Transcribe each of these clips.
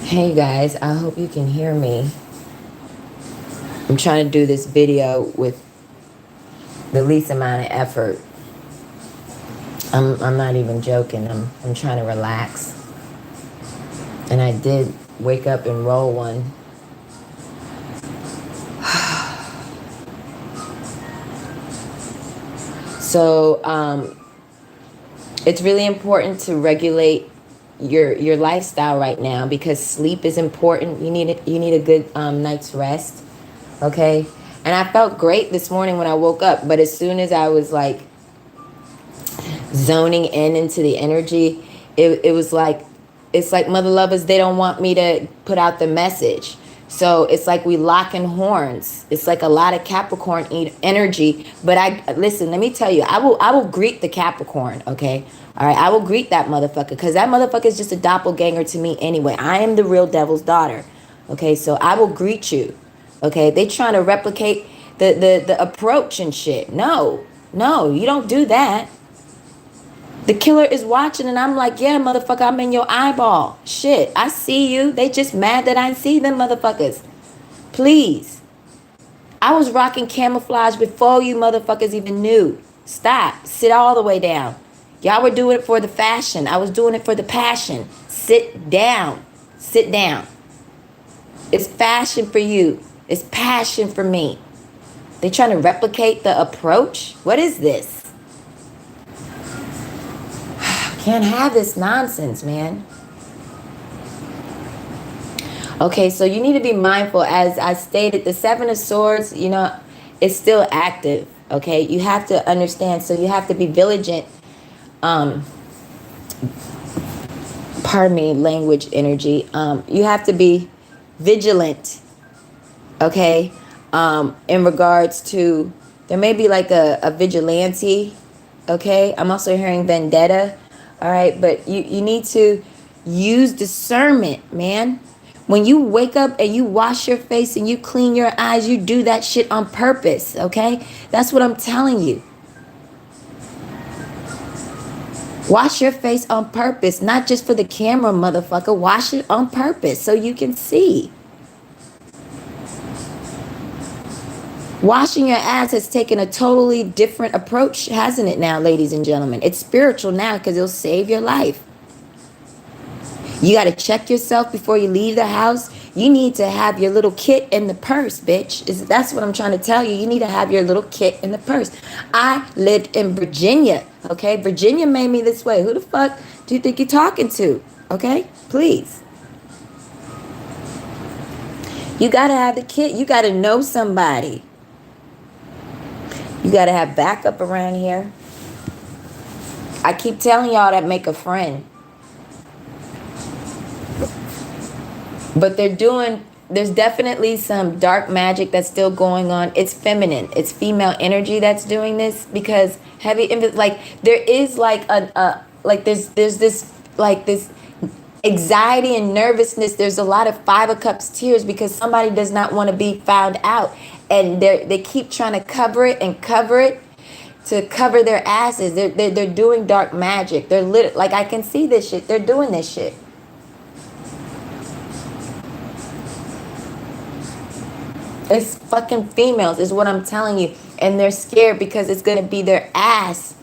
Hey guys, I hope you can hear me. I'm trying to do this video with the least amount of effort. I'm not even joking. I'm trying to relax. And I did wake up and roll one. So it's really important to regulate your lifestyle right now because sleep is important. You need a good night's rest. Okay? And I felt great this morning when I woke up, but as soon as I was like zoning in into the energy, it was like, it's like mother lovers, they don't want me to put out the message. So it's like we locking horns. It's like a lot of Capricorn energy. But I listen, let me tell you, I will greet the Capricorn, okay? All right, I will greet that motherfucker because that motherfucker is just a doppelganger to me anyway. I am the real devil's daughter. Okay, so I will greet you. Okay, they trying to replicate the approach and shit. No, no, you don't do that. The killer is watching and I'm like, yeah, motherfucker, I'm in your eyeball. Shit, I see you. They just mad that I see them motherfuckers. Please. I was rocking camouflage before you motherfuckers even knew. Stop. Sit all the way down. Y'all were doing it for the fashion. I was doing it for the passion. Sit down. Sit down. It's fashion for you. It's passion for me. They trying to replicate the approach? What is this? Can't have this nonsense, man. Okay, so you need to be mindful. As I stated, the Seven of Swords, is still active. Okay, you have to understand. So you have to be vigilant. Pardon me, language, energy. You have to be vigilant. Okay, in regards to, there may be like a vigilante. Okay, I'm also hearing vendetta. All right, but you need to use discernment, man. When you wake up and you wash your face and you clean your eyes, you do that shit on purpose, okay? That's what I'm telling you. Wash your face on purpose, not just for the camera, motherfucker. Wash it on purpose so you can see. Washing your ass has taken a totally different approach, hasn't it now, ladies and gentlemen? It's spiritual now because it'll save your life. You got to check yourself before you leave the house. You need to have your little kit in the purse, bitch. That's what I'm trying to tell you. You need to have your little kit in the purse. I lived in Virginia, okay? Virginia made me this way. Who the fuck do you think you're talking to? Okay? Please. You got to have the kit. You got to know somebody. You got to have backup around here. I keep telling y'all that make a friend. But there's definitely some dark magic that's still going on. It's feminine. It's female energy that's doing this because like there is like there's this anxiety and nervousness. There's a lot of Five of Cups tears because somebody does not want to be found out. And they keep trying to cover it to cover their asses. They're doing dark magic. They're like, I can see this shit. They're doing this shit. It's fucking females is what I'm telling you. And they're scared because it's going to be their ass.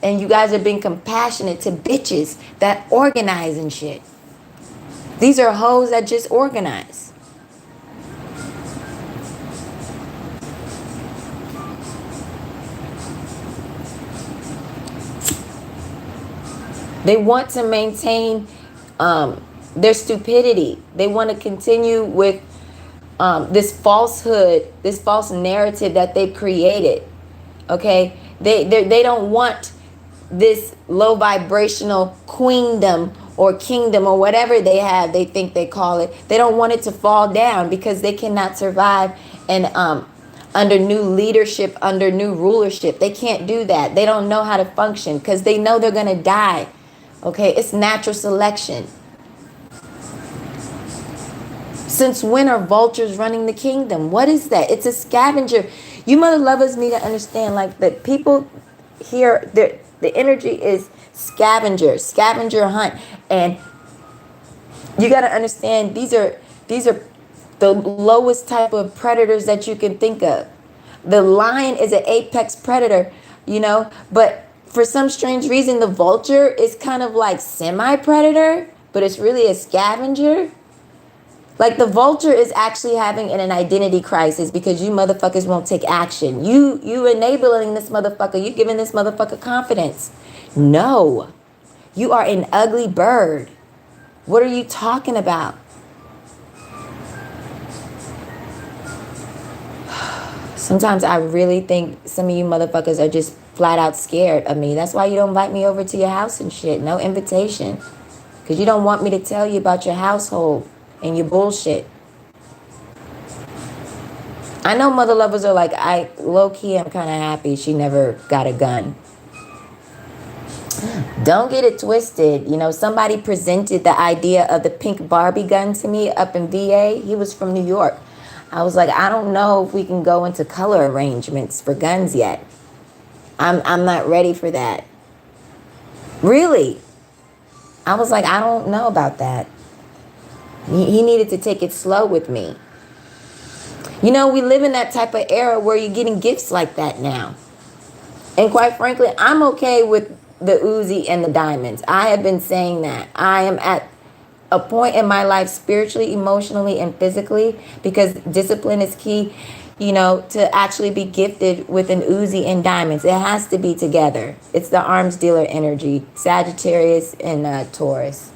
And you guys are being compassionate to bitches that organize and shit. These are hoes that just organize. They want to maintain their stupidity. They want to continue with this falsehood, this false narrative that they've created. Okay, they don't want this low vibrational queendom or kingdom or whatever they have. They think they call it. They don't want it to fall down because they cannot survive and under new leadership, under new rulership. They can't do that. They don't know how to function because they know they're gonna die. Okay, it's natural selection. Since when are vultures running the kingdom? What is that? It's a scavenger. You mother lovers need to understand, like, that people here, the energy is scavenger hunt. And You got to understand, these are the lowest type of predators that you can think of. The lion is an apex predator, but for some strange reason, the vulture is kind of like semi-predator, but it's really a scavenger. Like the vulture is actually having an identity crisis because you motherfuckers won't take action. You enabling this motherfucker. You giving this motherfucker confidence. No, you are an ugly bird. What are you talking about? Sometimes I really think some of you motherfuckers are just flat out scared of me. That's why you don't invite me over to your house and shit. No invitation. Because you don't want me to tell you about your household and your bullshit. I know mother lovers are like, low-key, I'm kind of happy she never got a gun. Don't get it twisted. Somebody presented the idea of the pink Barbie gun to me up in VA. He was from New York. I was like, I don't know if we can go into color arrangements for guns yet. I'm not ready for that. Really. I was like, I don't know about that. He needed to take it slow with me. We live in that type of era where you're getting gifts like that now. And quite frankly, I'm okay with the Uzi and the diamonds. I have been saying that. I am at a point in my life spiritually, emotionally, and physically, because discipline is key, to actually be gifted with an Uzi and diamonds. It has to be together. It's the arms dealer energy, Sagittarius and Taurus.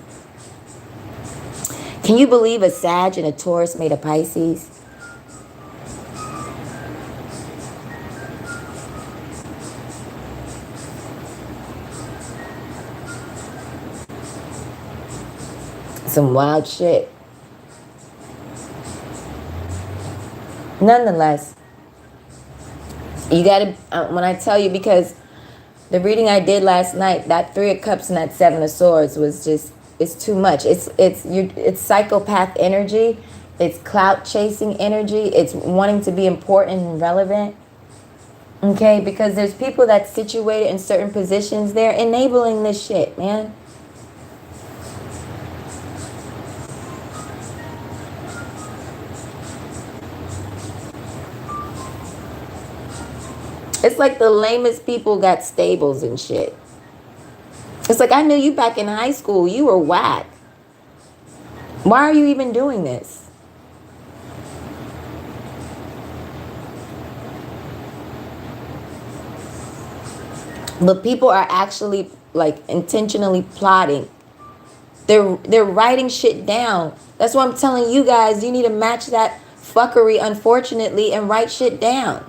Can you believe a Sag and a Taurus made a Pisces? Some wild shit. Nonetheless, you gotta, when I tell you, because the reading I did last night, that 3 of Cups and that 7 of Swords was just, it's too much. It's psychopath energy. It's clout chasing energy. It's wanting to be important and relevant. Okay, because there's people that's situated in certain positions. They're enabling this shit, man. It's like the lamest people got stables and shit. It's like, I knew you back in high school. You were whack. Why are you even doing this? But people are actually like intentionally plotting. They're writing shit down. That's why I'm telling you guys, you need to match that fuckery, unfortunately, and write shit down.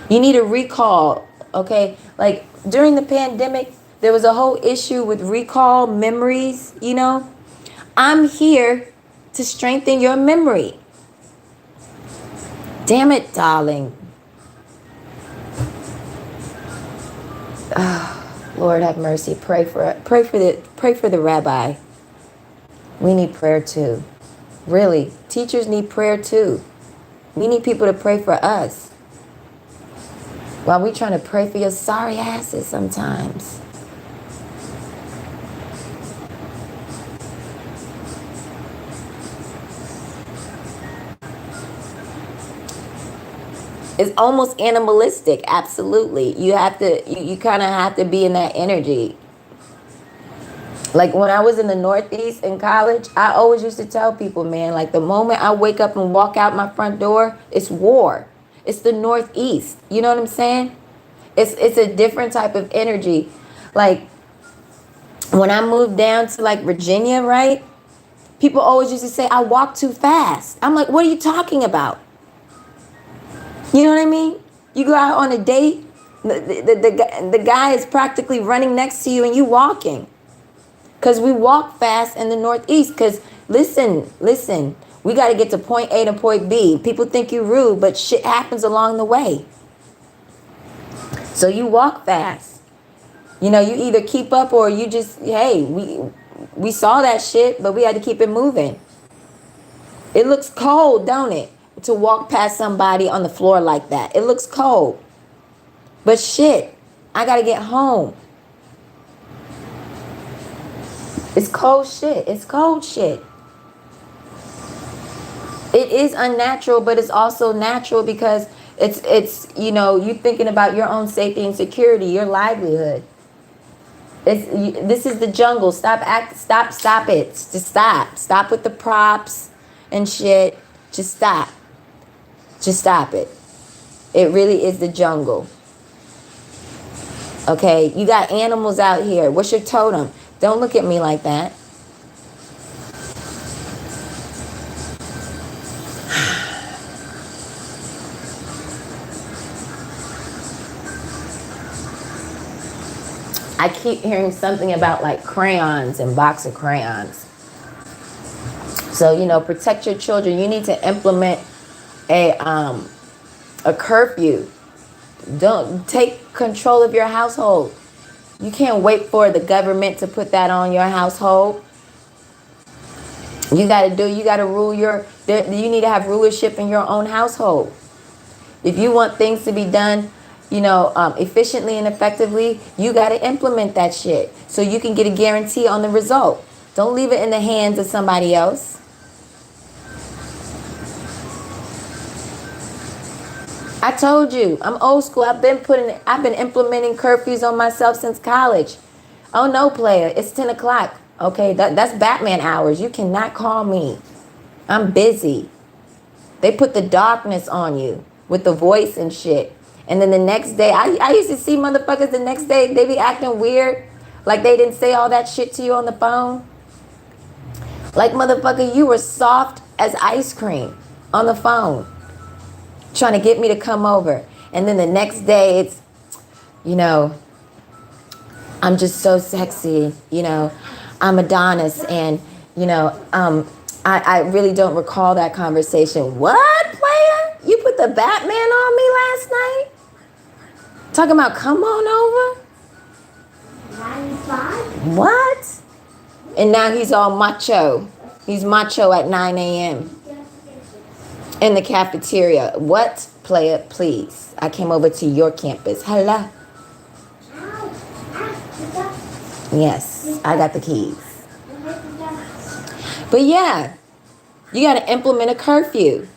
You need a recall, okay? Like during the pandemic, there was a whole issue with recall memories, I'm here to strengthen your memory. Damn it, darling. Lord have mercy. Pray for the rabbi. We need prayer too. Really, teachers need prayer too. We need people to pray for us. While we trying to pray for your sorry asses sometimes. It's almost animalistic, absolutely. You kind of have to be in that energy. Like when I was in the Northeast in college, I always used to tell people, man, like the moment I wake up and walk out my front door, it's war. It's the Northeast. You know what I'm saying? It's a different type of energy. Like when I moved down to like Virginia, right? People always used to say I walk too fast. I'm like, what are you talking about? You know what I mean? You go out on a date, the guy is practically running next to you and you walking. Because we walk fast in the Northeast. Because listen, we got to get to point A to point B. People think you're rude, but shit happens along the way. So you walk fast. You either keep up or you just, hey, we saw that shit, but we had to keep it moving. It looks cold, don't it? To walk past somebody on the floor like that. It looks cold. But shit, I got to get home. It's cold shit. It's cold shit. It is unnatural, but it's also natural because it's you thinking about your own safety and security, your livelihood. This is the jungle. Stop it. Just stop with the props and shit. Just stop it. It really is the jungle. Okay, you got animals out here. What's your totem? Don't look at me like that. I keep hearing something about like crayons and box of crayons. So, protect your children. You need to implement a curfew. Don't take control of your household. You can't wait for the government to put that on your household. You got to rule you need to have rulership in your own household. If you want things to be done, efficiently and effectively, you got to implement that shit so you can get a guarantee on the result. Don't leave it in the hands of somebody else. I told you, I'm old school. I've been implementing curfews on myself since college. Oh no, player, it's 10 o'clock. Okay, that's Batman hours. You cannot call me. I'm busy. They put the darkness on you with the voice and shit. And then the next day, I used to see motherfuckers the next day, they be acting weird. Like they didn't say all that shit to you on the phone. Like, motherfucker, you were soft as ice cream on the phone. Trying to get me to come over. And then the next day, it's, I'm just so sexy. I'm Adonis. And, I really don't recall that conversation. What, player? You put the Batman on me last night? Talking about come on over? 95? What? And now he's all macho. He's macho at 9 a.m. in the cafeteria. What, player, please? I came over to your campus. Hello. Yes, I got the keys. But yeah, you got to implement a curfew.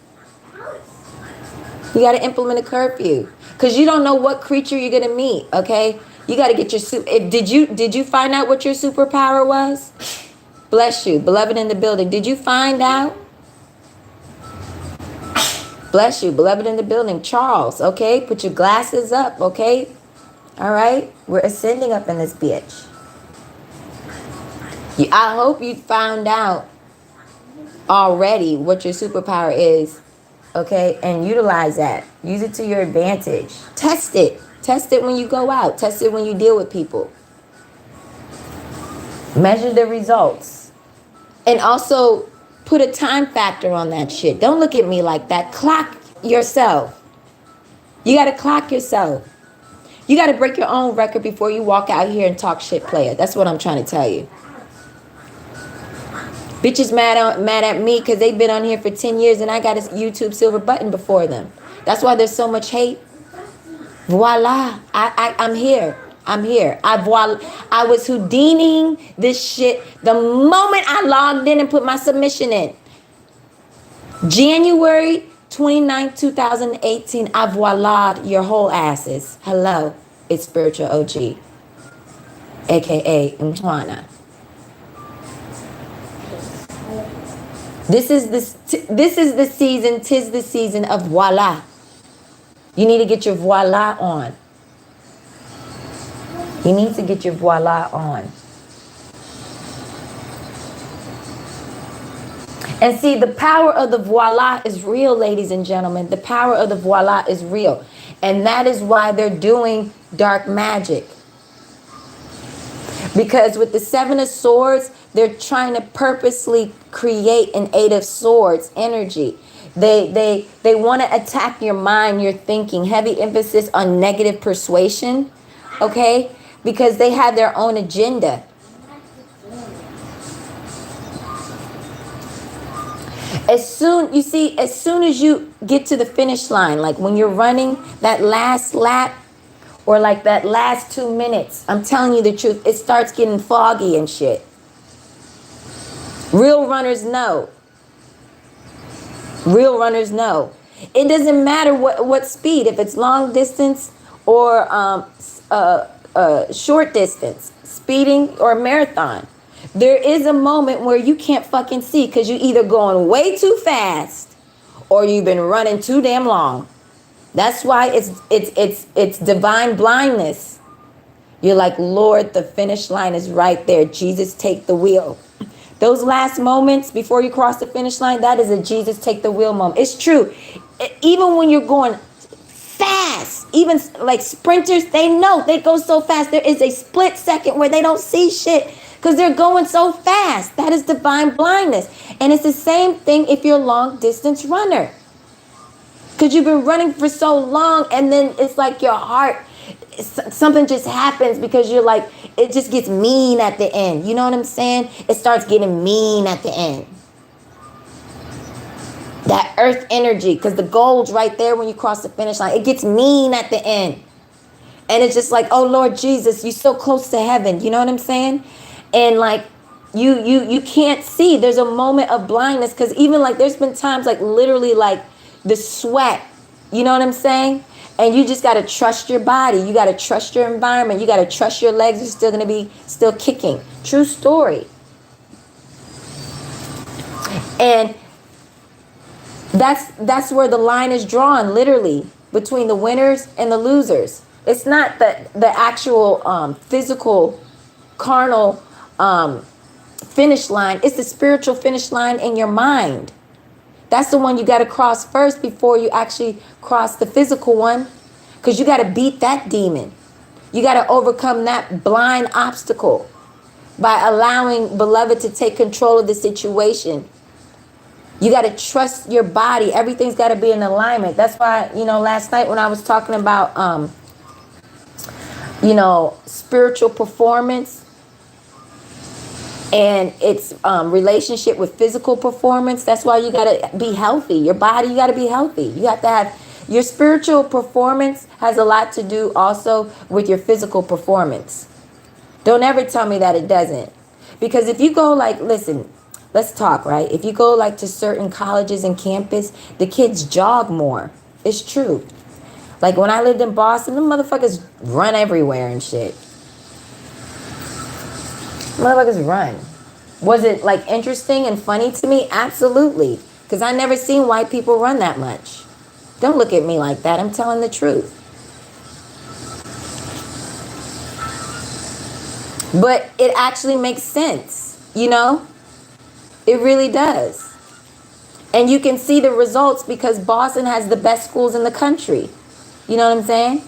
You got to implement a curfew. Because you don't know what creature you're going to meet, okay? You got to get your... Did you find out what your superpower was? Bless you. Beloved in the building. Did you find out? Bless you. Beloved in the building. Charles, okay? Put your glasses up, okay? All right? We're ascending up in this bitch. I hope you found out already what your superpower is, okay? And utilize that. Use it to your advantage. Test it. Test it when you go out. Test it when you deal with people. Measure the results. And also put a time factor on that shit. Don't look at me like that. Clock yourself. You got to clock yourself. You got to break your own record before you walk out here and talk shit, player. That's what I'm trying to tell you. Bitches mad at me because they've been on here for 10 years and I got a YouTube silver button before them. That's why there's so much hate. Voila. I'm here. I'm here. I was Houdiniing this shit the moment I logged in and put my submission in. January 29th, 2018, I voila'd your whole asses. Hello. It's Spiritual OG. AKA Mtwana. This is the season, 'tis the season of voila. You need to get your voila on. You need to get your voila on. And see, the power of the voila is real, ladies and gentlemen. The power of the voila is real. And that is why they're doing dark magic. Because with the Seven of Swords, they're trying to purposely create an Eight of Swords energy. They want to attack your mind, your thinking. Heavy emphasis on negative persuasion, okay? Because they have their own agenda. As soon as you get to the finish line, like when you're running that last lap or like that last 2 minutes, I'm telling you the truth, it starts getting foggy and shit. Real runners know. Real runners know. It doesn't matter what speed, if it's long distance or short distance, speeding or marathon. There is a moment where you can't fucking see because you're either going way too fast or you've been running too damn long. That's why it's divine blindness. You're like, Lord, the finish line is right there. Jesus, take the wheel. Those last moments before you cross the finish line, that is a Jesus take the wheel moment. It's true. Even when you're going fast, even like sprinters, they know they go so fast. There is a split second where they don't see shit because they're going so fast. That is divine blindness. And it's the same thing if you're a long distance runner. Because you've been running for so long and then it's like your heart, something just happens because you're like, it just gets mean at the end. You know what I'm saying? It starts getting mean at the end. That earth energy, because the goal's right there when you cross the finish line. It gets mean at the end. And it's just like, oh, Lord Jesus, you're so close to heaven. You know what I'm saying? And like, you can't see. There's a moment of blindness because even like there's been times like literally like the sweat. You know what I'm saying? And you just got to trust your body. You got to trust your environment. You got to trust your legs are still going to be still kicking. True story. And that's where the line is drawn, literally, between the winners and the losers. It's not the actual physical, carnal finish line. It's the spiritual finish line in your mind. That's the one you got to cross first before you actually cross the physical one. Because you got to beat that demon. You got to overcome that blind obstacle by allowing beloved to take control of the situation. You got to trust your body. Everything's got to be in alignment. That's why, last night when I was talking about, spiritual performance and its relationship with physical performance, that's why you got to be healthy. Your body, you got to be healthy. You have to have your spiritual performance has a lot to do also with your physical performance. Don't ever tell me that it doesn't. Because if you go like, listen, let's talk, right? If you go like to certain colleges and campus, the kids jog more. It's true. Like when I lived in Boston, the motherfuckers run everywhere and shit. Motherfuckers run. Was it like interesting and funny to me? Absolutely. Because I never seen white people run that much. Don't look at me like that. I'm telling the truth. But it actually makes sense, It really does. And you can see the results because Boston has the best schools in the country. You know what I'm saying?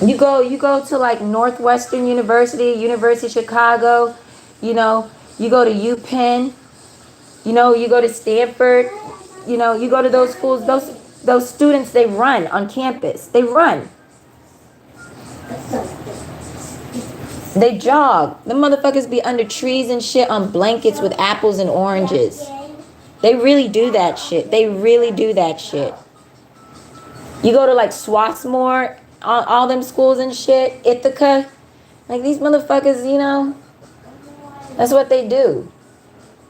You go to like Northwestern University, University of Chicago, you go to UPenn, you go to Stanford, you go to those schools, those students, they run on campus. They run. They jog. The motherfuckers be under trees and shit on blankets with apples and oranges. They really do that shit. They really do that shit. You go to like Swarthmore, all them schools and shit, Ithaca. Like these motherfuckers, that's what they do.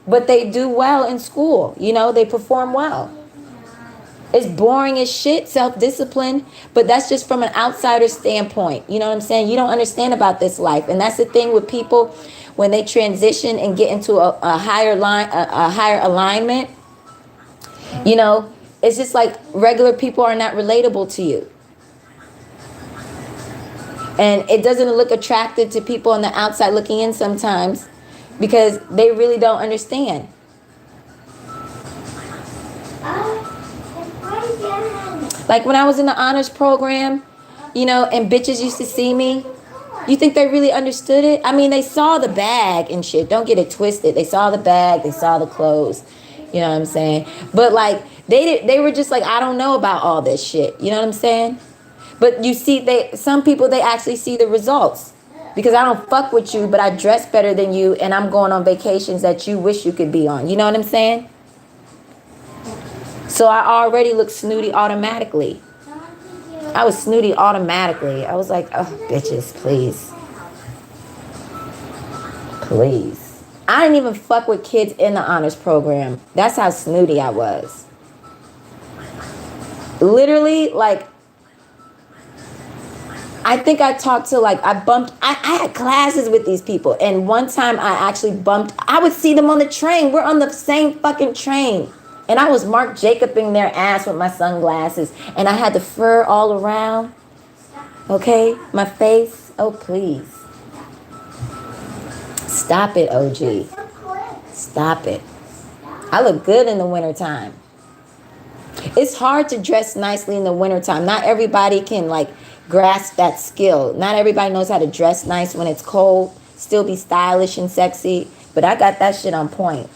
But they do well in school. They perform well. It's boring as shit, self-discipline, but that's just from an outsider standpoint. You know what I'm saying? You don't understand about this life. And that's the thing with people when they transition and get into a higher alignment. It's just like regular people are not relatable to you. And it doesn't look attractive to people on the outside looking in sometimes because they really don't understand. Like when I was in the honors program, and bitches used to see me, you think they really understood it? I mean, they saw the bag and shit. Don't get it twisted. They saw the bag. They saw the clothes. You know what I'm saying? But like, they were just like, I don't know about all this shit. You know what I'm saying? But you see, some people, they actually see the results. Because I don't fuck with you, but I dress better than you, and I'm going on vacations that you wish you could be on. You know what I'm saying? So I already looked snooty automatically. I was snooty automatically. I was like, oh, bitches, please. Please. I didn't even fuck with kids in the honors program. That's how snooty I was. Literally, like, I think I talked to, like, I had classes with these people. And one time I actually bumped, I would see them on the train. We're on the same fucking train. And I was Marc Jacobing their ass with my sunglasses. And I had the fur all around. Okay? My face. Oh, please. Stop it, OG. Stop it. I look good in the wintertime. It's hard to dress nicely in the wintertime. Not everybody can, like, grasp that skill. Not everybody knows how to dress nice when it's cold. Still be stylish and sexy. But I got that shit on point.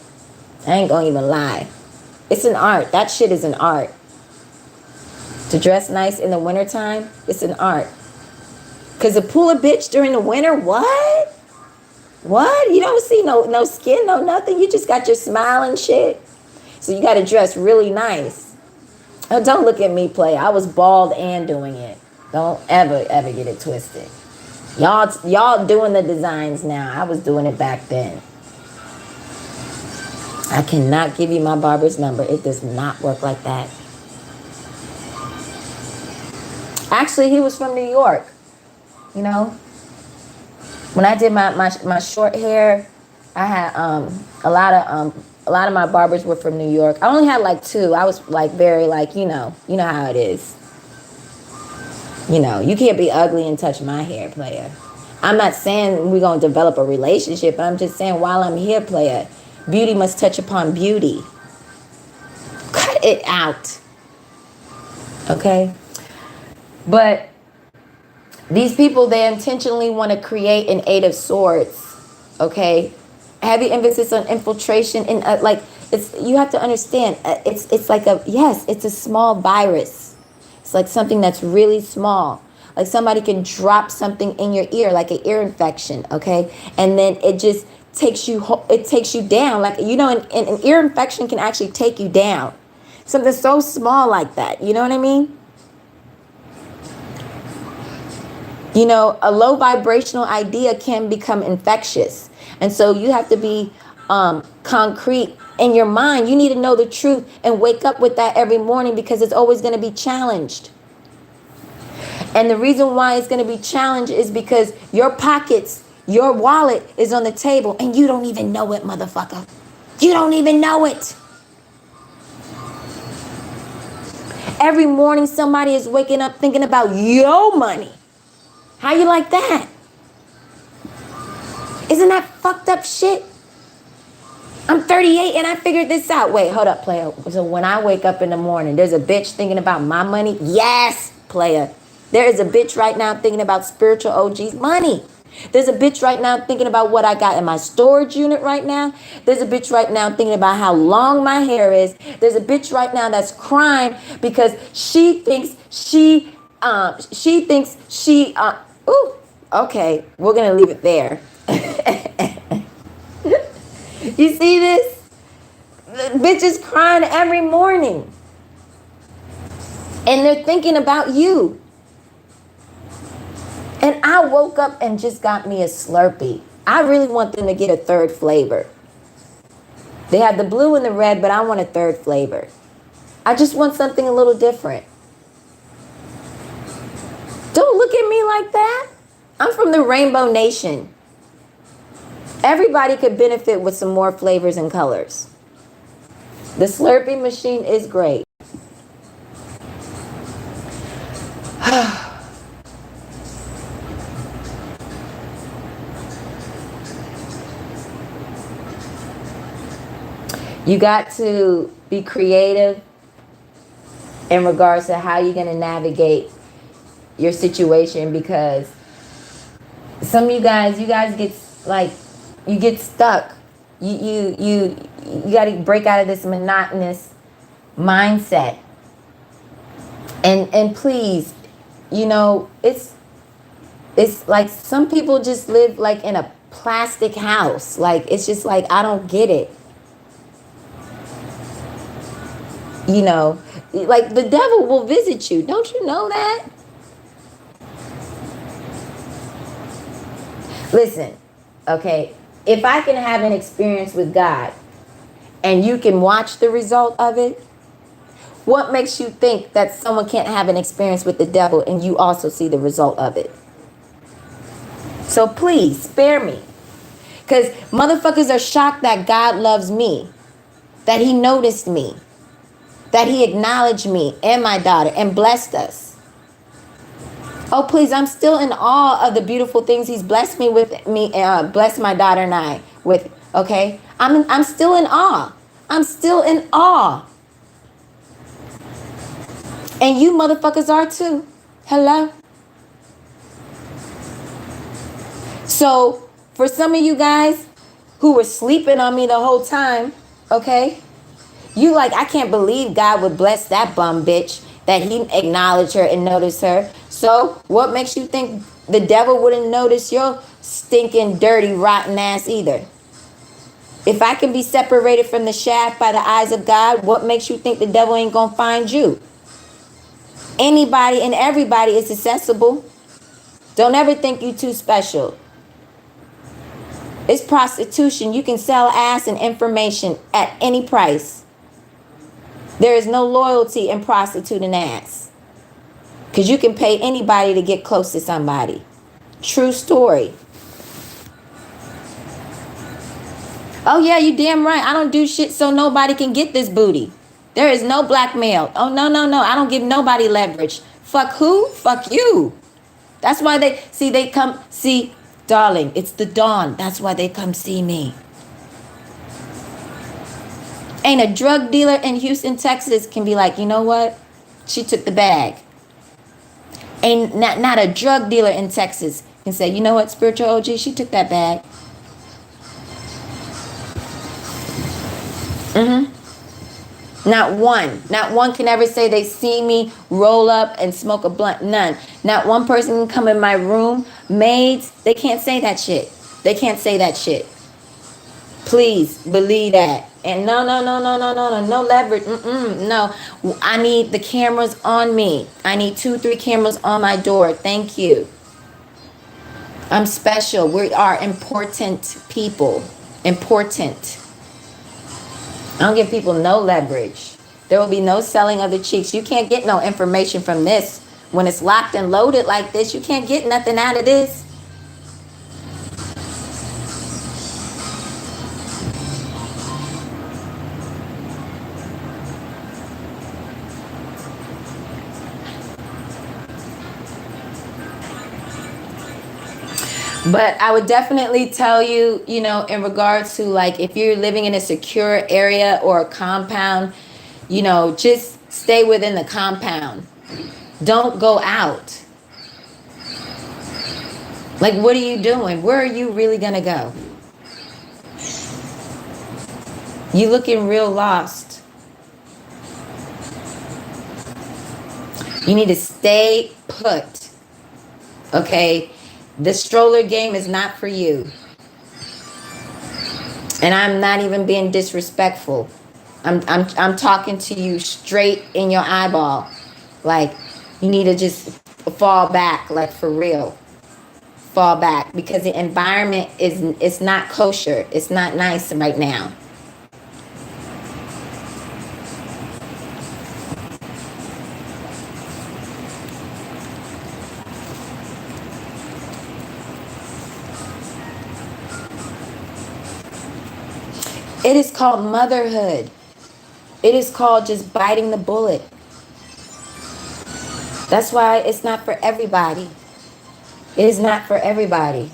I ain't gonna even lie. It's an art. That shit is an art. To dress nice in the wintertime, it's an art. Because to pull a bitch during the winter, what? What? You don't see no skin, no nothing. You just got your smile and shit. So you got to dress really nice. Oh, don't look at me play. I was bald and doing it. Don't ever get it twisted. Y'all doing the designs now. I was doing it back then. I cannot give you my barber's number. It does not work like that. Actually, he was from New York. You know, when I did my short hair, I had a lot of my barbers were from New York. I only had like 2. I was like very like, you know how it is. You know, you can't be ugly and touch my hair, player. I'm not saying we're going to develop a relationship. I'm just saying while I'm here, player, beauty must touch upon beauty. Cut it out. Okay? But these people, they intentionally want to create an 8 of swords. Okay? Heavy emphasis on infiltration. And like, you have to understand, it's like it's a small virus. It's like something that's really small. Like somebody can drop something in your ear, like an ear infection, okay? And then it just takes you down. Like, you know, an ear infection can actually take you down. Something so small like that, you know what I mean? You know, a low vibrational idea can become infectious. And so you have to be concrete in your mind. You need to know the truth and wake up with that every morning, because it's always going to be challenged. And the reason why it's going to be challenged is because your pockets, your wallet is on the table and you don't even know it, motherfucker. You don't even know it. Every morning somebody is waking up thinking about your money. How you like that? Isn't that fucked up shit? I'm 38 and I figured this out. Wait, hold up, player. So when I wake up in the morning, there's a bitch thinking about my money? Yes, player. There is a bitch right now thinking about spiritual OG's money. There's a bitch right now thinking about what I got in my storage unit right now. There's a bitch right now thinking about how long my hair is. There's a bitch right now that's crying because she thinks okay, we're going to leave it there. You see this? The bitch is crying every morning. And they're thinking about you. And I woke up and just got me a Slurpee. I really want them to get a 3rd flavor. They have the blue and the red, but I want a 3rd flavor. I just want something a little different. Don't look at me like that. I'm from the Rainbow Nation. Everybody could benefit with some more flavors and colors. The Slurpee machine is great. You got to be creative in regards to how you're going to navigate your situation, because some of you guys get like, you get stuck. You got to break out of this monotonous mindset. And please, you know, it's like some people just live like in a plastic house. Like, it's just like, I don't get it. You know, like the devil will visit you. Don't you know that? Listen, okay, if I can have an experience with God and you can watch the result of it, what makes you think that someone can't have an experience with the devil and you also see the result of it? So please spare me. Because motherfuckers are shocked that God loves me, that he noticed me, that he acknowledged me and my daughter and blessed us. Oh, please, I'm still in awe of the beautiful things he's blessed me with, blessed my daughter and I with, okay? I'm still in awe. I'm still in awe. And you motherfuckers are too. Hello? So, for some of you guys who were sleeping on me the whole time, okay? You like, I can't believe God would bless that bum bitch, that he acknowledged her and noticed her. So, what makes you think the devil wouldn't notice your stinking, dirty, rotten ass either? If I can be separated from the shaft by the eyes of God, what makes you think the devil ain't gonna find you? Anybody and everybody is accessible. Don't ever think you too special. It's prostitution. You can sell ass and information at any price. There is no loyalty in prostituting ass. Because you can pay anybody to get close to somebody. True story. Oh yeah, you damn right. I don't do shit so nobody can get this booty. There is no blackmail. Oh no. I don't give nobody leverage. Fuck who? Fuck you. That's why they come see, darling, it's the dawn. That's why they come see me. Ain't a drug dealer in Houston, Texas can be like, you know what? She took the bag. Ain't not a drug dealer in Texas can say, you know what, spiritual OG, she took that bag. Not one can ever say they see me roll up and smoke a blunt. None. Not one person can come in my room. Maids, they can't say that shit. They can't say that shit. Please believe that. And no leverage. No. I need the cameras on me. I need 2-3 cameras on my door. Thank you. I'm special. We are important people. Important. I don't give people no leverage. There will be no selling of the cheeks. You can't get no information from this. When it's locked and loaded like this, you can't get nothing out of this. But I would definitely tell you, you know, in regards to like if you're living in a secure area or a compound, you know, just stay within the compound. Don't go out. Like, what are you doing? Where are you really gonna go? You looking real lost. You need to stay put. Okay? The stroller game is not for you. And I'm not even being disrespectful. I'm talking to you straight in your eyeball. Like, you need to just fall back, like for real. Fall back, because the environment it's not kosher. It's not nice right now. It is called motherhood. It is called just biting the bullet. That's why it's not for everybody. It is not for everybody.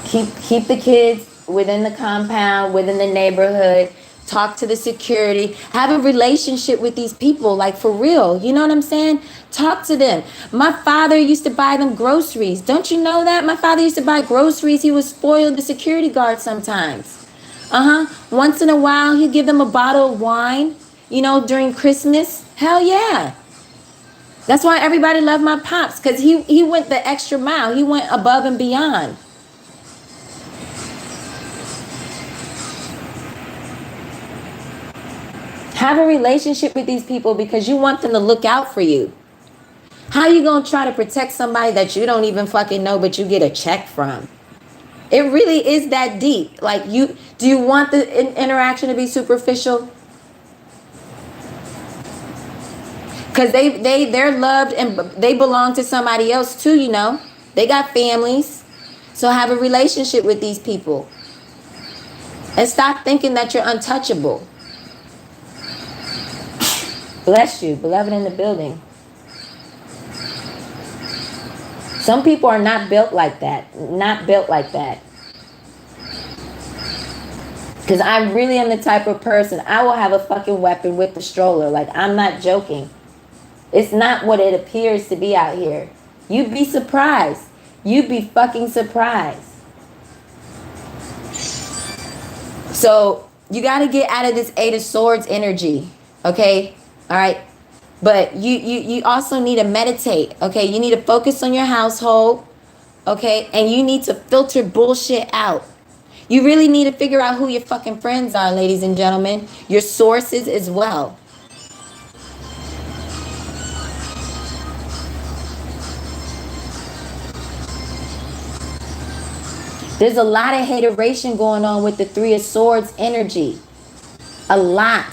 Keep the kids within the compound, within the neighborhood. Talk to the security. Have a relationship with these people, like for real. You know what I'm saying? Talk to them. My father used to buy them groceries. Don't you know that? My father used to buy groceries. He would spoil the security guard sometimes. Once in a while, he'd give them a bottle of wine, you know, during Christmas. Hell yeah. That's why everybody loved my pops, because he went the extra mile. He went above and beyond. Have a relationship with these people because you want them to look out for you. How you gonna try to protect somebody that you don't even fucking know but you get a check from? It really is that deep. Like, do you want the interaction to be superficial? Because they're loved and they belong to somebody else too, you know. They got families. So have a relationship with these people. And stop thinking that you're untouchable. Bless you, beloved in the building. Some people are not built like that. Not built like that. Because I really am the type of person, I will have a fucking weapon with the stroller. Like, I'm not joking. It's not what it appears to be out here. You'd be surprised. You'd be fucking surprised. So, you got to get out of this Eight of Swords energy. Okay? All right? But you also need to meditate. Okay? You need to focus on your household. Okay? And you need to filter bullshit out. You really need to figure out who your fucking friends are, ladies and gentlemen. Your sources as well. There's a lot of hateration going on with the Three of Swords energy. A lot.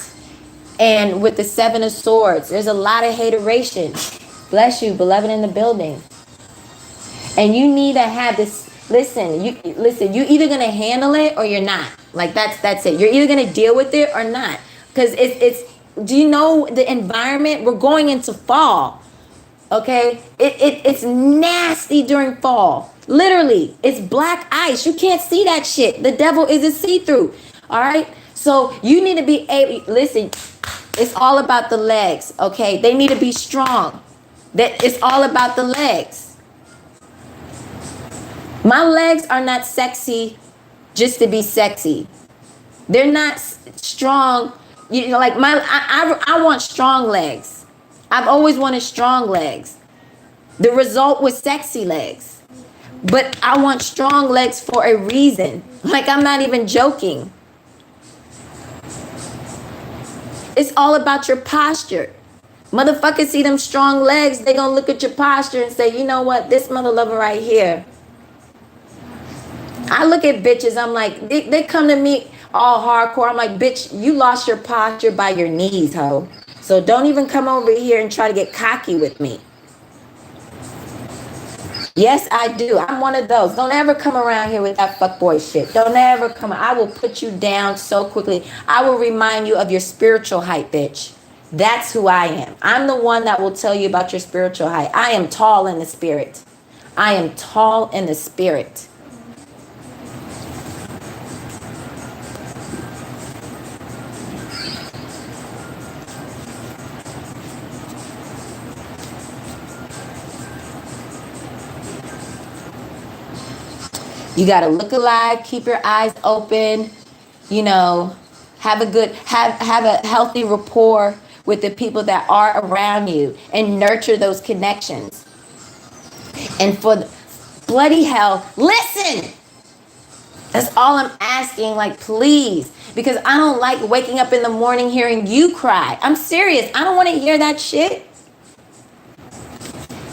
And with the Seven of Swords, there's a lot of hateration. Bless you, beloved in the building. And you need to have this. Listen, you're either gonna handle it or you're not. Like, that's it. You're either gonna deal with it or not. Because it's do you know the environment? We're going into fall. Okay? It's nasty during fall. Literally, it's black ice. You can't see that shit. The devil isn't see-through. All right? So you need to be able, listen, it's all about the legs, okay? They need to be strong. That it's all about the legs. My legs are not sexy just to be sexy. They're not strong. You know, like I want strong legs. I've always wanted strong legs. The result was sexy legs. But I want strong legs for a reason. Like, I'm not even joking. It's all about your posture. Motherfuckers see them strong legs, they gonna look at your posture and say, you know what, this mother lover right here. I look at bitches, I'm like, they come to me all hardcore. I'm like, bitch, you lost your posture by your knees, ho. So don't even come over here and try to get cocky with me. Yes, I do. I'm one of those. Don't ever come around here with that fuckboy shit. Don't ever come. I will put you down so quickly. I will remind you of your spiritual height, bitch. That's who I am. I'm the one that will tell you about your spiritual height. I am tall in the spirit. I am tall in the spirit. You got to look alive, keep your eyes open, you know, have a healthy rapport with the people that are around you and nurture those connections. And for the bloody hell, listen. That's all I'm asking, like, please, because I don't like waking up in the morning hearing you cry. I'm serious. I don't want to hear that shit.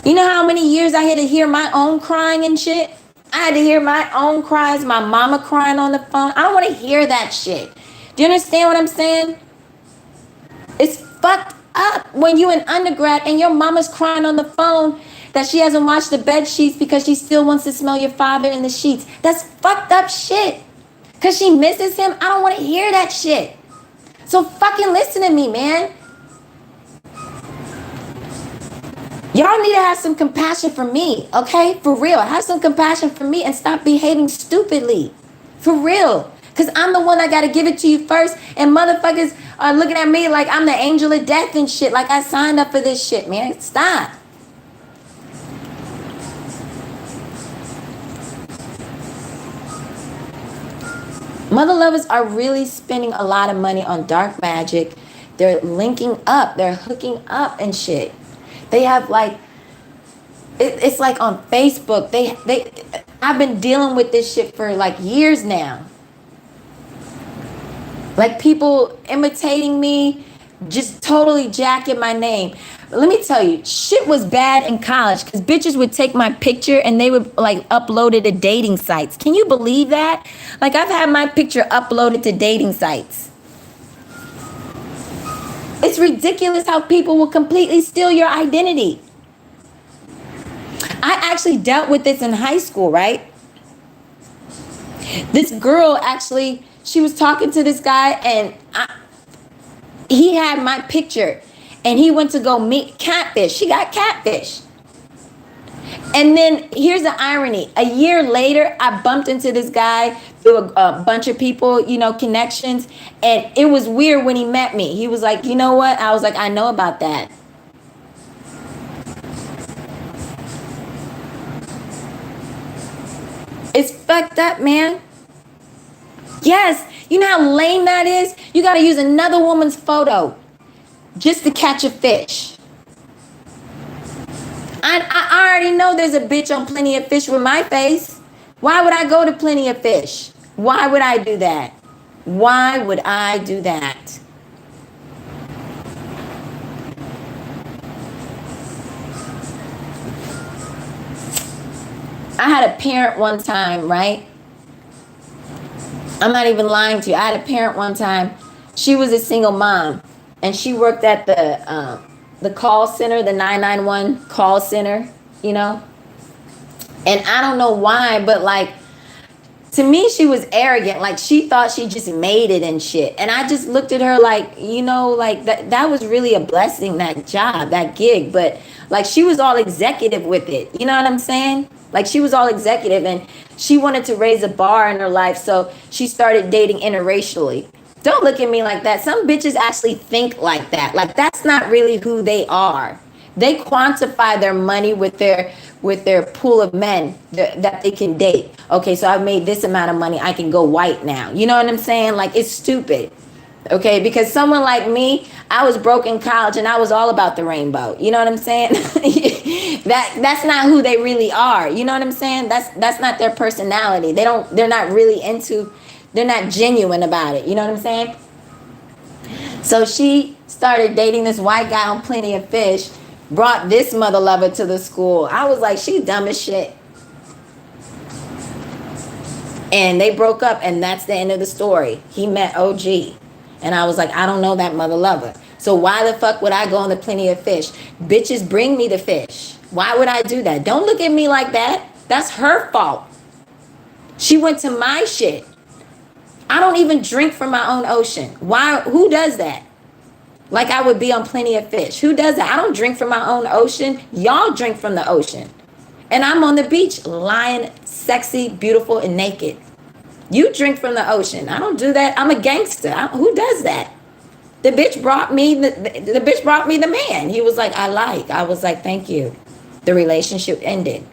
You know how many years I had to hear my own crying and shit? I had to hear my own cries, my mama crying on the phone. I don't want to hear that shit. Do you understand what I'm saying? It's fucked up when you in undergrad and your mama's crying on the phone that she hasn't washed the bed sheets because she still wants to smell your father in the sheets. That's fucked up shit. Because she misses him. I don't want to hear that shit. So fucking listen to me, man. Y'all need to have some compassion for me, okay? For real. Have some compassion for me and stop behaving stupidly. For real. Because I'm the one that got to give it to you first. And motherfuckers are looking at me like I'm the angel of death and shit. Like I signed up for this shit, man. Stop. Mother lovers are really spending a lot of money on dark magic. They're linking up. They're hooking up and shit. They have like, it's like on Facebook. I've been dealing with this shit for like years now. Like people imitating me, just totally jacking my name. Let me tell you, shit was bad in college because bitches would take my picture and they would like upload it to dating sites. Can you believe that? Like, I've had my picture uploaded to dating sites. It's ridiculous how people will completely steal your identity. I actually dealt with this in high school, right? This girl actually, she was talking to this guy and he had my picture and he went to go meet catfish. She got catfish. And then here's the irony. A year later, I bumped into this guy through a bunch of people, you know, connections. And it was weird when he met me. He was like, you know what? I was like, I know about that. It's fucked up, man. Yes. You know how lame that is? You got to use another woman's photo just to catch a fish. I already know there's a bitch on Plenty of Fish with my face. Why would I go to Plenty of Fish? Why would I do that? Why would I do that? I had a parent one time, right? I'm not even lying to you. I had a parent one time. She was a single mom, and she worked at the call center, the 991 call center, you know. And I don't know why, but like, to me, she was arrogant. Like, she thought she just made it and shit. And I just looked at her like, you know, like that was really a blessing, that job, that gig. But like, she was all executive with it. You know what I'm saying? Like, she was all executive and she wanted to raise a bar in her life. So she started dating interracially. Don't look at me like that. Some bitches actually think like that. Like, that's not really who they are. They quantify their money with their pool of men that they can date. Okay, so I've made this amount of money. I can go white now. You know what I'm saying? Like, it's stupid. Okay, because someone like me, I was broke in college and I was all about the rainbow. You know what I'm saying? That's not who they really are. You know what I'm saying? That's not their personality. They're not really into, they're not genuine about it. You know what I'm saying? So she started dating this white guy on Plenty of Fish, brought this mother lover to the school. I was like, she dumb as shit. And they broke up, and that's the end of the story. He met OG. And I was like, I don't know that mother lover. So why the fuck would I go on the Plenty of Fish? Bitches bring me the fish. Why would I do that? Don't look at me like that. That's her fault. She went to my shit. I don't even drink from my own ocean. Why? Who does that? Like, I would be on Plenty of Fish. Who does that? I don't drink from my own ocean. Y'all drink from the ocean. And I'm on the beach lying sexy, beautiful, and naked. You drink from the ocean. I don't do that. I'm a gangster. Who does that? The bitch brought me the bitch brought me the man. He was like, I was like, thank you. The relationship ended.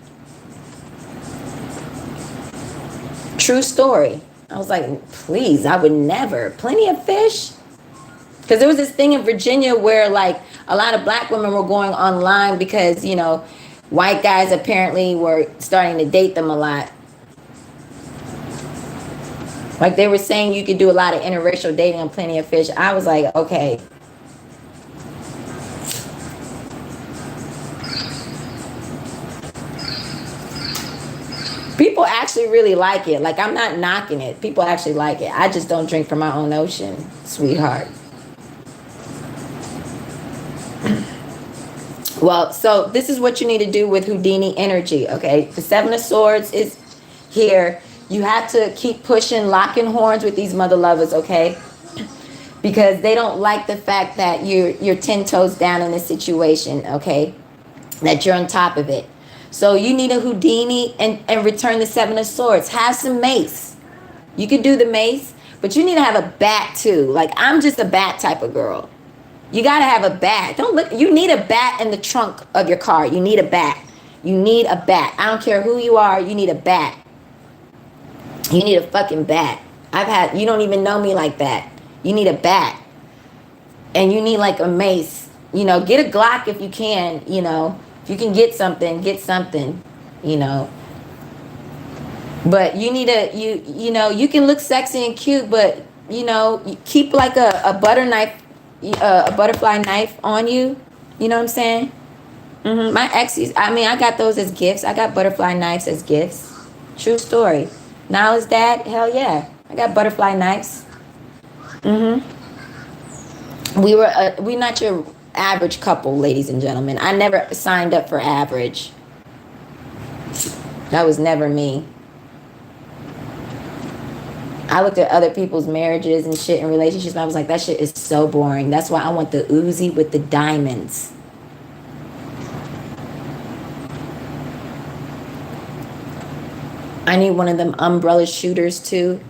True story. I was like, please, I would never. Plenty of Fish. Because there was this thing in Virginia where like a lot of black women were going online because, you know, white guys apparently were starting to date them a lot. Like, they were saying you could do a lot of interracial dating on Plenty of Fish. I was like, okay. People actually really like it. Like, I'm not knocking it. People actually like it. I just don't drink from my own ocean, sweetheart. Well, so this is what you need to do with Houdini energy, okay? The Seven of Swords is here. You have to keep pushing, locking horns with these mother lovers, okay? Because they don't like the fact that you're 10 toes down in this situation, okay? That you're on top of it. So you need a Houdini and return the Seven of Swords. Have some mace. You can do the mace, but you need to have a bat too. Like, I'm just a bat type of girl. You got to have a bat. Don't look. You need a bat in the trunk of your car. You need a bat. You need a bat. I don't care who you are. You need a bat. You need a fucking bat. You don't even know me like that. You need a bat. And you need like a mace. You know, get a Glock if you can, you know. If you can get something, you know. But you need you know, you can look sexy and cute, but, you know, you keep like a butter knife a butterfly knife on you. You know what I'm saying? My exes, I mean, I got those as gifts. I got butterfly knives as gifts. True story. Now is that? Hell yeah. I got butterfly knives. We not your average couple, ladies and gentlemen. I never signed up for average. That was never me. I looked at other people's marriages and shit and relationships, and I was like, that shit is so boring. That's why I want the Uzi with the diamonds. I need one of them umbrella shooters too,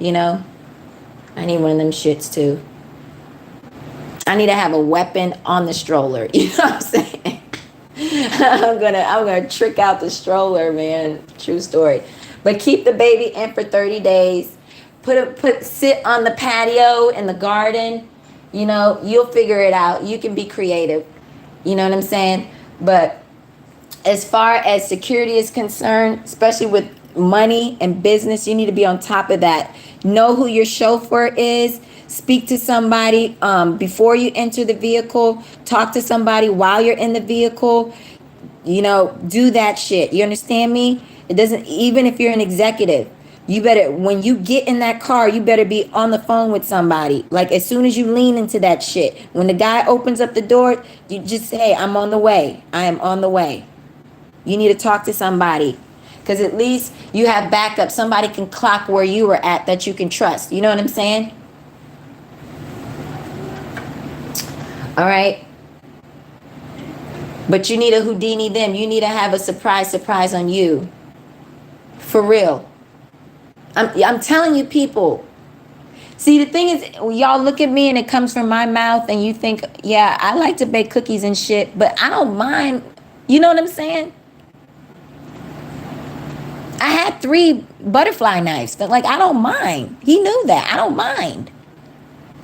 you know? I need one of them shits too. I need to have a weapon on the stroller. You know what I'm saying? I'm gonna trick out the stroller, man. True story. But keep the baby in for 30 days. Sit on the patio in the garden. You know, you'll figure it out. You can be creative. You know what I'm saying? But as far as security is concerned, especially with money and business, you need to be on top of that. Know who your chauffeur is. Speak to somebody before you enter the vehicle. Talk to somebody while you're in the vehicle. You know, do that shit. You understand me? It doesn't, even if you're an executive, you better, when you get in that car, you better be on the phone with somebody. Like as soon as you lean into that shit, when the guy opens up the door, you just say, I'm on the way. I am on the way. You need to talk to somebody. Because at least you have backup. Somebody can clock where you were at that you can trust. You know what I'm saying? All right. But you need a Houdini them. You need to have a surprise on you. For real. I'm telling you, people. See, the thing is, y'all look at me and it comes from my mouth and you think, yeah, I like to bake cookies and shit, but I don't mind. You know what I'm saying? I had 3 butterfly knives, but like, I don't mind. He knew that. I don't mind.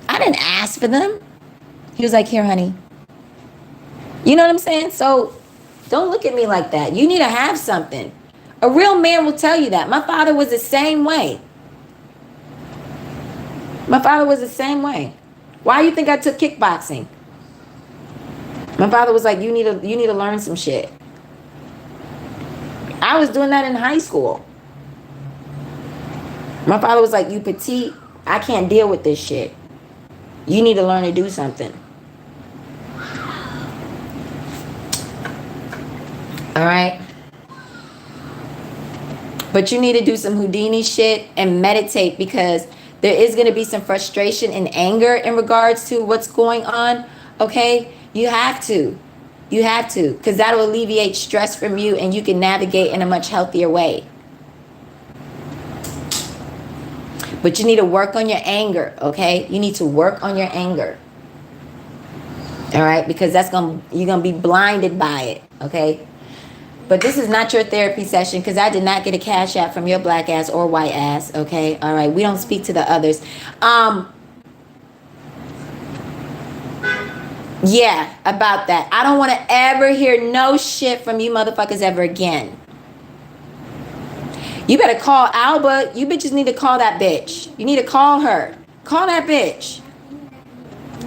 I didn't ask for them. He was like, here, honey. You know what I'm saying? So don't look at me like that. You need to have something. A real man will tell you that. My father was the same way. My father was the same way. Why do you think I took kickboxing? My father was like, you need to learn some shit. I was doing that in high school. My father was like, you petite, I can't deal with this shit. You need to learn to do something. All right? But you need to do some Houdini shit and meditate, because there is going to be some frustration and anger in regards to what's going on. Okay? You have to. You have to. Because that will alleviate stress from you and you can navigate in a much healthier way. But you need to work on your anger. Okay? You need to work on your anger. All right? Because you're going to be blinded by it. Okay? But this is not your therapy session, because I did not get a cash app from your black ass or white ass. Okay? All right? We don't speak to the others. Yeah, about that. I don't want to ever hear no shit from you motherfuckers ever again. You better call Alba. You bitches need to call that bitch. You need to call her. Call that bitch.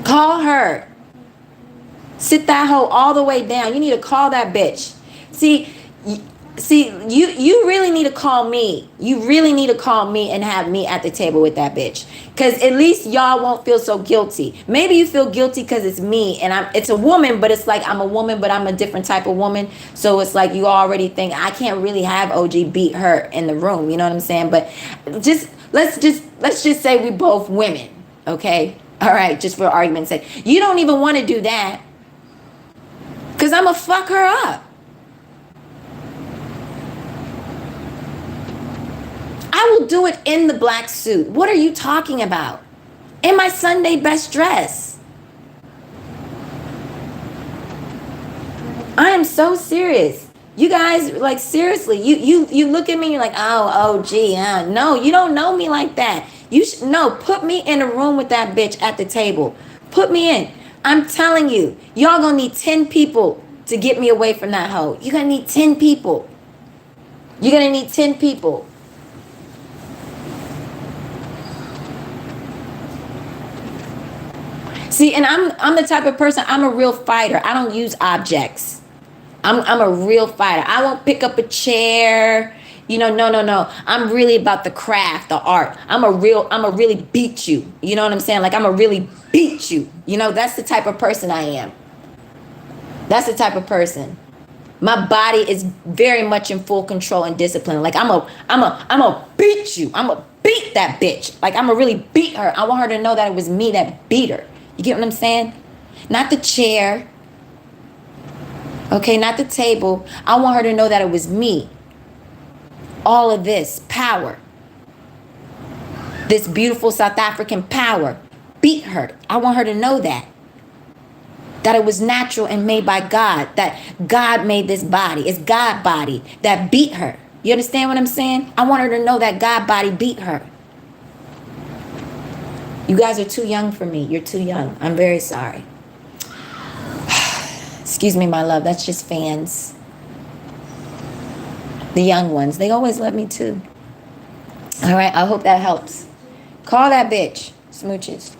Call her. Sit that hoe all the way down. You need to call that bitch. See, you really need to call me. You really need to call me and have me at the table with that bitch. Because at least y'all won't feel so guilty. Maybe you feel guilty because it's me and it's a woman, but it's like I'm a woman, but I'm a different type of woman. So it's like you already think I can't really have OG beat her in the room. You know what I'm saying? But let's just say we both women. Okay? All right, just for argument's sake. You don't even want to do that. Because I'm going to fuck her up. I will do it in the black suit. What are you talking about? In my Sunday best dress. I am so serious. You guys, like, seriously, you look at me and you're like, oh, gee, no, you don't know me like that. No, put me in a room with that bitch at the table. Put me in. I'm telling you, y'all gonna need 10 people to get me away from that hoe. You're gonna need 10 people. You're gonna need 10 people. See, and I'm the type of person, I'm a real fighter. I don't use objects. I'm a real fighter. I won't pick up a chair. No. I'm really about the craft, the art. I'ma really beat you. You know what I'm saying? Like I'ma really beat you. That's the type of person I am. That's the type of person. My body is very much in full control and discipline. Like I'm a beat you. I'm a beat that bitch. Like I'm a really beat her. I want her to know that it was me that beat her. You get what I'm saying? Not the chair. Okay, not the table. I want her to know that it was me. All of this power. This beautiful South African power beat her. I want her to know that. That it was natural and made by God. That God made this body. It's God body that beat her. You understand what I'm saying? I want her to know that God body beat her. You guys are too young for me. You're too young. I'm very sorry. Excuse me, my love. That's just fans. The young ones. They always love me too. All right. I hope that helps. Call that bitch. Smooches.